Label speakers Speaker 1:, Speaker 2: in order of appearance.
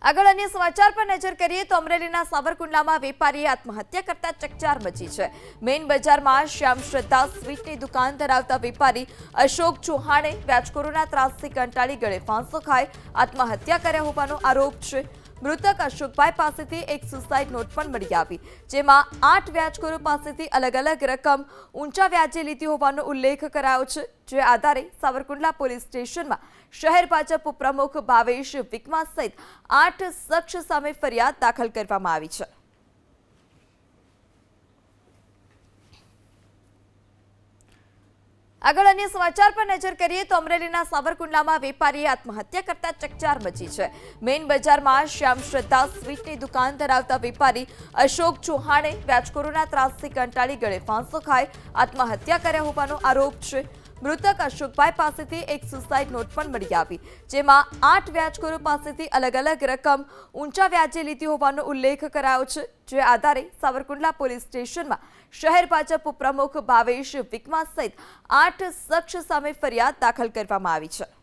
Speaker 1: આગળ અન્ય સમાચાર પર નજર કરીએ તો અમરેલીના સાવરકુંડલામાં વેપારીએ આત્મહત્યા કરતા ચકચાર મચી છે। મેઇન બજારમાં શ્યામ શ્રદ્ધા સ્વીટની દુકાન ધરાવતા વેપારી અશોક ચૌહાણે વ્યાજખોરોના ત્રાસથી કંટાળી ગળે ફાંસો ખાઈ આત્મહત્યા કર્યા હોવાનો આરોપ છે। મૃતક અશોકભાઈ પાસેથી એક સુસાઇડ નોટ પણ મળી આવી, જેમાં 8 વ્યાજખોરો પાસેથી અલગ અલગ રકમ ઊંચા વ્યાજે લીધી હોવાનો ઉલ્લેખ કરાયો છે। જે આધારે સાવરકુંડલા પોલીસ સ્ટેશનમાં શહેર ભાજપ પ્રમુખ ભાવેશ વિકમા સહિત 8 શખ્સ સામે ફરિયાદ દાખલ કરવામાં આવી છે। આગળ અન્ય સમાચાર પર નજર કરીએ તો અમરેલીના સાવરકુંડલામાં વેપારીએ આત્મહત્યા કરતા ચકચાર મચી છે। મેઇન બજારમાં શ્યામ શ્રદ્ધા સ્વીટની દુકાન ધરાવતા વેપારી અશોક ચૌહાણે વ્યાજખોરોના ત્રાસથી કંટાળી ગળે ફાંસો ખાઈ આત્મહત્યા કર્યા હોવાનો આરોપ છે। મૃતક અશોકભાઈ પાસેથી એક સુસાઇડ નોટ પણ મળી આવી, જેમાં 8 વ્યાજખોરો પાસેથી અલગ અલગ રકમ ઊંચા વ્યાજે લીધી હોવાનો ઉલ્લેખ કરાયો છે। જે આધારે સાવરકુંડલા પોલીસ સ્ટેશનમાં શહેર ભાજપ પ્રમુખ ભાવેશ વિકમા સહિત 8 શખ્સ સામે ફરિયાદ દાખલ કરવામાં આવી છે।